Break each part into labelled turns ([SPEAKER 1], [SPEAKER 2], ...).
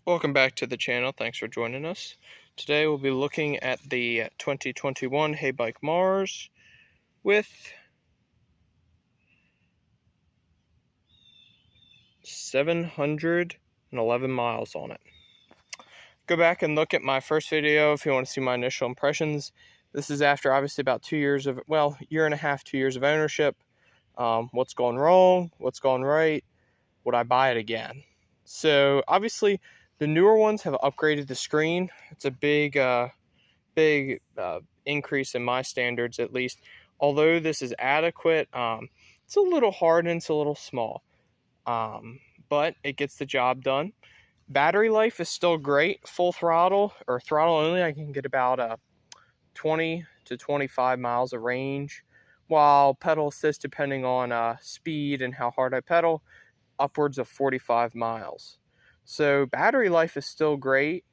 [SPEAKER 1] Welcome back to the channel. Thanks for joining us. Today we'll be looking at the 2021 Heybike Mars with 711 miles on it. Go back and look at my first video if you want to see my initial impressions. This is after obviously about 2 years of, well, year and a half, 2 years of ownership. What's gone wrong? What's gone right? Would I buy it again? So obviously the newer ones have upgraded the screen. It's a big increase in my standards, at least. Although this is adequate, it's a little hard and it's a little small, but it gets the job done. Battery life is still great. Full throttle or throttle only, I can get about 20 to 25 miles of range, while pedal assist, depending on speed and how hard I pedal, upwards of 45 miles. So battery life is still great.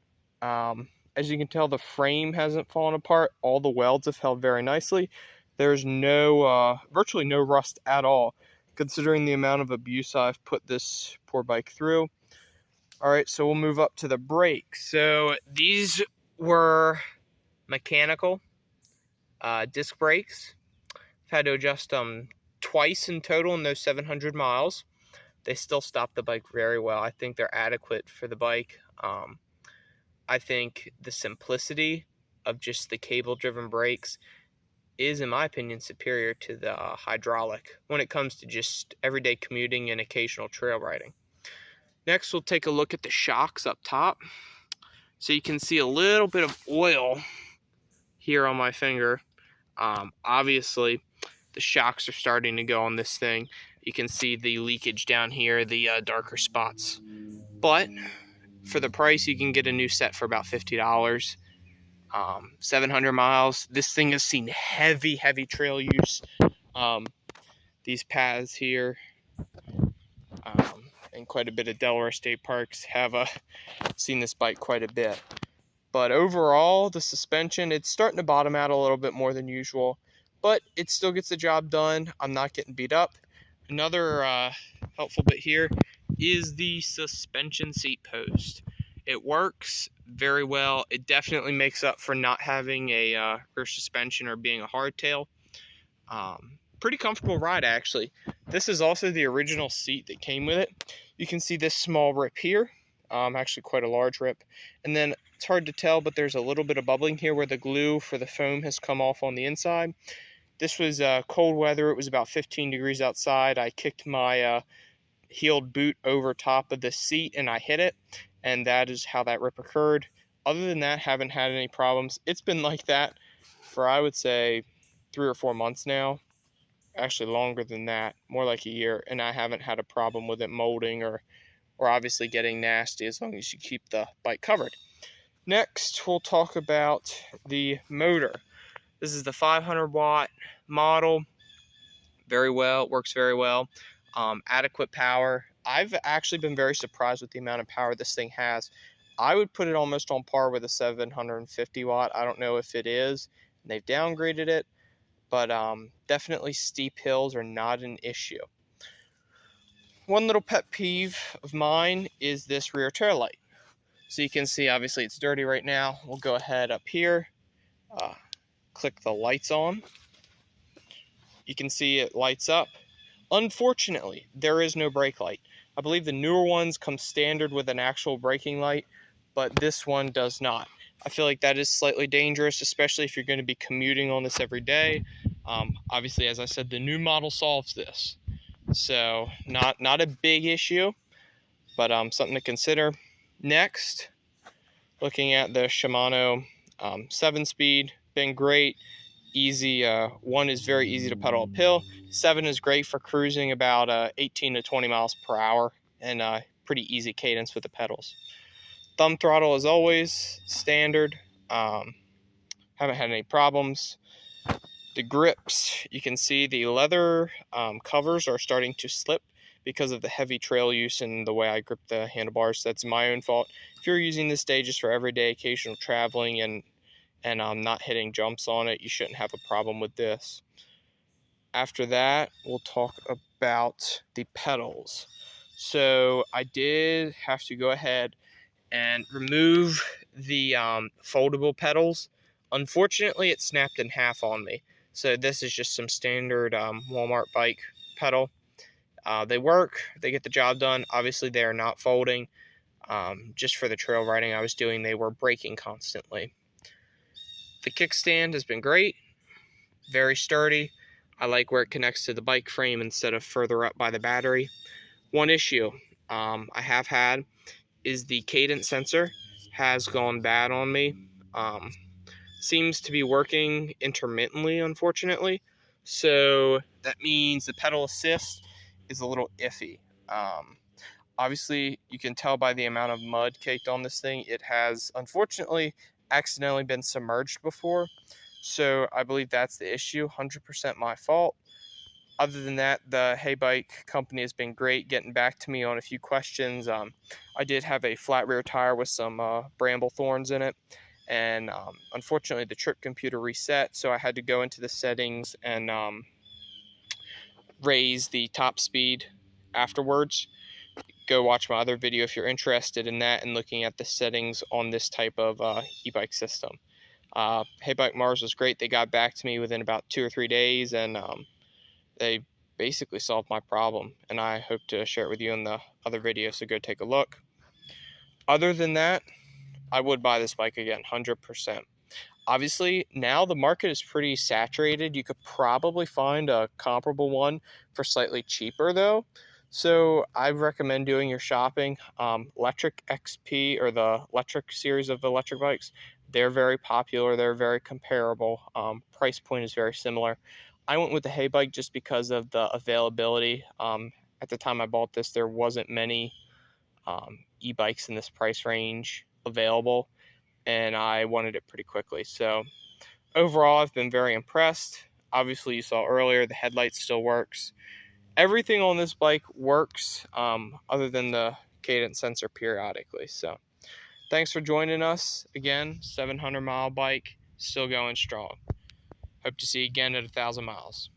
[SPEAKER 1] As you can tell, the frame hasn't fallen apart. All the welds have held very nicely. There's virtually no rust at all, considering the amount of abuse I've put this poor bike through. All right, so we'll move up to the brakes. So these were mechanical disc brakes. I've had to adjust them twice in total in those 700 miles. They still stop the bike very well. I think they're adequate for the bike. I think the simplicity of just the cable-driven brakes is, in my opinion, superior to the hydraulic when it comes to just everyday commuting and occasional trail riding. Next, we'll take a look at the shocks up top. So you can see a little bit of oil here on my finger. Obviously, the shocks are starting to go on this thing. You can see the leakage down here, the darker spots. But for the price, you can get a new set for about $50. 700 miles. This thing has seen heavy trail use. These paths here and quite a bit of Delaware State Parks have seen this bike quite a bit. But overall, the suspension, it's starting to bottom out a little bit more than usual, but it still gets the job done. I'm not getting beat up. Another helpful bit here is the suspension seat post. It works very well. It definitely makes up for not having a rear suspension or being a hardtail. Pretty comfortable ride, actually. This is also the original seat that came with it. You can see this small rip here, actually quite a large rip. And then it's hard to tell, but there's a little bit of bubbling here where the glue for the foam has come off on the inside. This was cold weather. It was about 15 degrees outside. I kicked my heeled boot over top of the seat and I hit it, and that is how that rip occurred. Other than that, haven't had any problems. It's been like that for, I would say, 3 or 4 months now. Actually longer than that, more like a year, and I haven't had a problem with it molding or obviously getting nasty, as long as you keep the bike covered. Next, we'll talk about the motor. This is the 500 watt model. Very well, it works very well. Adequate power. I've actually been very surprised with the amount of power this thing has. I would put it almost on par with a 750 watt. I don't know if it is. They've downgraded it, but definitely steep hills are not an issue. One little pet peeve of mine is this rear tail light. So you can see, obviously it's dirty right now. We'll go ahead up here, click the lights on. You can see it lights up. Unfortunately, there is no brake light. I believe the newer ones come standard with an actual braking light, but this one does not. I feel like that is slightly dangerous, especially if you're going to be commuting on this every day. Obviously, as I said, the new model solves this. So not a big issue, but something to consider. Next, looking at the Shimano 7-speed, been great. Easy. 1 is very easy to pedal uphill. 7 is great for cruising about 18 to 20 miles per hour and pretty easy cadence with the pedals. Thumb throttle is always standard. Haven't had any problems. The grips, you can see the leather covers are starting to slip because of the heavy trail use and the way I grip the handlebars. That's my own fault. If you're using this day just for everyday occasional traveling and not hitting jumps on it, you shouldn't have a problem with this. After that, we'll talk about the pedals. So I did have to go ahead and remove the foldable pedals. Unfortunately, it snapped in half on me. So this is just some standard Walmart bike pedal. They work, they get the job done. Obviously, they are not folding. Just for the trail riding I was doing, they were breaking constantly. The kickstand has been great, very sturdy. I like where it connects to the bike frame instead of further up by the battery. One issue I have had is the cadence sensor has gone bad on me. Seems to be working intermittently, unfortunately. So that means the pedal assist is a little iffy. Obviously, you can tell by the amount of mud caked on this thing, it has, unfortunately, accidentally been submerged before. So I believe that's the issue, 100% my fault. Other than that, the Heybike company has been great getting back to me on a few questions. I did have a flat rear tire with some bramble thorns in it, and unfortunately the trip computer reset, so I had to go into the settings and raise the top speed afterwards. Go watch my other video if you're interested in that and looking at the settings on this type of e-bike system. Heybike Mars was great. They got back to me within about 2 or 3 days, and they basically solved my problem, and I hope to share it with you in the other video, so go take a look. Other than that, I would buy this bike again, 100%. Obviously, now the market is pretty saturated. You could probably find a comparable one for slightly cheaper, though. So I recommend doing your shopping. Electric XP, or the electric series of electric bikes, they're very popular. They're very comparable. Price point is very similar. I went with the Heybike just because of the availability. At the time I bought this, there wasn't many e-bikes in this price range available, and I wanted it pretty quickly. So overall, I've been very impressed. Obviously, you saw earlier, the headlight still works. Everything on this bike works, other than the cadence sensor periodically. So thanks for joining us. Again, 700-mile bike, still going strong. Hope to see you again at 1,000 miles.